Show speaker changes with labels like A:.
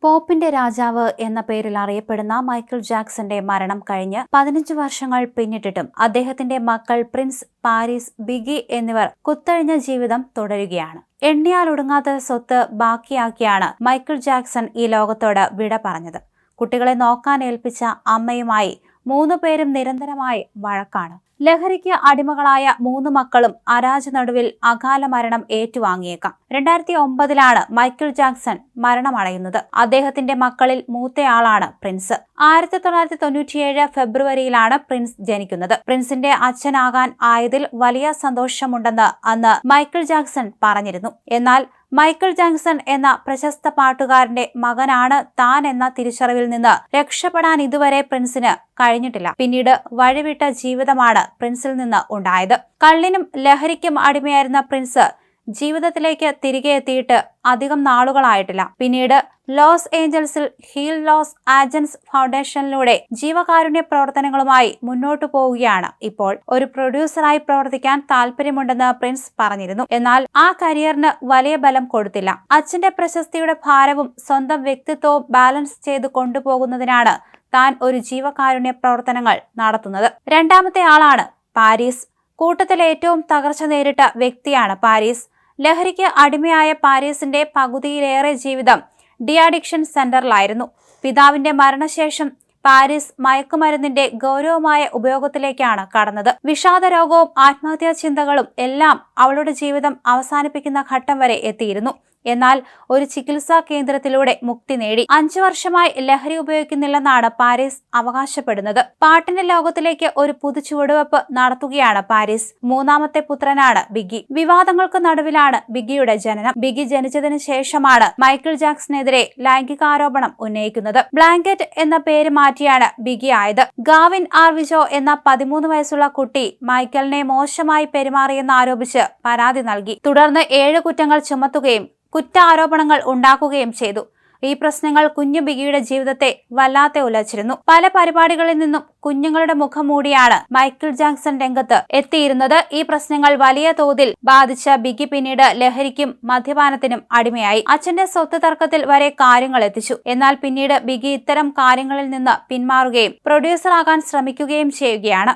A: പോപ്പിന്റെ രാജാവ് എന്ന പേരിൽ അറിയപ്പെടുന്ന മൈക്കിൾ ജാക്സന്റെ മരണം കഴിഞ്ഞ് 15 വർഷങ്ങൾ പിന്നിട്ടിട്ടും അദ്ദേഹത്തിന്റെ മക്കൾ പ്രിൻസ്, പാരീസ്, ബിഗി എന്നിവർ കുത്തഴിഞ്ഞ ജീവിതം തുടരുകയാണ്. എണ്ണിയാലൊടുങ്ങാത്ത സ്വത്ത് ബാക്കിയാക്കിയാണ് മൈക്കിൾ ജാക്സൺ ഈ ലോകത്തോട് വിട പറഞ്ഞത്. കുട്ടികളെ നോക്കാൻ ഏൽപ്പിച്ച അമ്മയുമായി 3 പേരും നിരന്തരമായി വഴക്കാണ്. ലഹരിക്ക് അടിമകളായ 3 മക്കളും അരാജ നടുവിൽ അകാല മരണം ഏറ്റുവാങ്ങിയേക്കാം. 2009 മൈക്കിൾ ജാക്സൺ മരണമടയുന്നത്. അദ്ദേഹത്തിന്റെ മക്കളിൽ മൂത്തയാളാണ് പ്രിൻസ്. 1997 ഫെബ്രുവരിയിലാണ് പ്രിൻസ് ജനിക്കുന്നത്. പ്രിൻസിന്റെ അച്ഛനാകാൻ ആയതിൽ വലിയ സന്തോഷമുണ്ടെന്ന് അന്ന് മൈക്കിൾ ജാക്സൺ പറഞ്ഞിരുന്നു. എന്നാൽ മൈക്കിൾ ജാക്സൺ എന്ന പ്രശസ്ത പാട്ടുകാരന്റെ മകനാണ് താൻ എന്ന തിരിച്ചറിവിൽ നിന്ന് രക്ഷപ്പെടാൻ ഇതുവരെ പ്രിൻസിന് കഴിഞ്ഞിട്ടില്ല. പിന്നീട് വഴിവിട്ട ജീവിതമാണ് പ്രിൻസിൽ നിന്ന് ഉണ്ടായത്. കള്ളിനും ലഹരിക്കും അടിമയായിരുന്ന പ്രിൻസ് ജീവിതത്തിലേക്ക് തിരികെ എത്തിയിട്ട് അധികം നാളുകളായിട്ടില്ല. പിന്നീട് ലോസ് ഏഞ്ചൽസിൽ ഹീൽ ലോസ് ആഞ്ചൽസ് ഫൗണ്ടേഷനിലൂടെ ജീവകാരുണ്യ പ്രവർത്തനങ്ങളുമായി മുന്നോട്ടു പോവുകയാണ്. ഇപ്പോൾ ഒരു പ്രൊഡ്യൂസറായി പ്രവർത്തിക്കാൻ താല്പര്യമുണ്ടെന്ന് പ്രിൻസ് പറഞ്ഞിരുന്നു. എന്നാൽ ആ കരിയറിന് വലിയ ബലം കൊടുത്തില്ല. അച്ഛന്റെ പ്രശസ്തിയുടെ ഭാരവും സ്വന്തം വ്യക്തിത്വവും ബാലൻസ് ചെയ്ത് കൊണ്ടുപോകുന്നതിനാണ് താൻ ഒരു ജീവകാരുണ്യ പ്രവർത്തനങ്ങൾ നടത്തുന്നത്. രണ്ടാമത്തെ ആളാണ് പാരീസ്. കൂട്ടത്തിൽ ഏറ്റവും തകർച്ച നേരിട്ട വ്യക്തിയാണ് പാരീസ്. ലഹരിക്ക് അടിമയായ പാരീസിന്റെ പകുതിയിലേറെ ജീവിതം ഡി അഡിക്ഷൻ സെന്ററിലായിരുന്നു. പിതാവിന്റെ മരണശേഷം പാരീസ് മയക്കുമരുന്നിന്റെ ഗൗരവമായ ഉപയോഗത്തിലേക്കാണ് കടന്നത്. വിഷാദരോഗവും ആത്മഹത്യാ ചിന്തകളും എല്ലാം അവളുടെ ജീവിതം അവസാനിപ്പിക്കുന്ന ഘട്ടം വരെ എത്തിയിരുന്നു. എന്നാൽ ഒരു ചികിത്സാ കേന്ദ്രത്തിലൂടെ മുക്തി നേടി. 5 വർഷമായി ലഹരി ഉപയോഗിക്കുന്നില്ലെന്നാണ് പാരീസ് അവകാശപ്പെടുന്നത്. പാട്ടിന്റെ ലോകത്തിലേക്ക് ഒരു പുതുചുവടുവെപ്പ് നടത്തുകയാണ് പാരീസ്. 3ാമത്തെ പുത്രനാണ് ബിഗി. വിവാദങ്ങൾക്ക് നടുവിലാണ് ബിഗിയുടെ ജനനം. ബിഗി ജനിച്ചതിന് ശേഷമാണ് മൈക്കിൾ ജാക്സനെതിരെ ലൈംഗികാരോപണം ഉന്നയിക്കുന്നത്. ബ്ലാങ്കറ്റ് എന്ന പേര് മാറ്റിയാണ് ബിഗി ആയത്. ഗാവിൻ ആർവിജോ എന്ന 13 വയസ്സുള്ള കുട്ടി മൈക്കലിനെ മോശമായി പെരുമാറിയെന്ന് ആരോപിച്ച് പരാതി നൽകി. തുടർന്ന് 7 കുറ്റങ്ങൾ ചുമത്തുകയും കുറ്റാരോപണങ്ങൾ ഉണ്ടാക്കുകയും ചെയ്തു. ഈ പ്രശ്നങ്ങൾ കുഞ്ഞു ബിഗിയുടെ ജീവിതത്തെ വല്ലാതെ ഉലച്ചിരുന്നു. പല പരിപാടികളിൽ നിന്നും കുഞ്ഞുങ്ങളുടെ മുഖം മൂടിയാണ് മൈക്കിൾ ജാക്സൺ രംഗത്ത് എത്തിയിരുന്നത്. ഈ പ്രശ്നങ്ങൾ വലിയ തോതിൽ ബാധിച്ച ബിഗി പിന്നീട് ലഹരിക്കും മദ്യപാനത്തിനും അടിമയായി. അച്ഛന്റെ സ്വത്ത് തർക്കത്തിൽ വരെ കാര്യങ്ങൾ എത്തിച്ചു. എന്നാൽ പിന്നീട് ബിഗി ഇത്തരം കാര്യങ്ങളിൽ നിന്ന് പിന്മാറുകയും പ്രൊഡ്യൂസറാകാൻ ശ്രമിക്കുകയും ചെയ്യുകയാണ്.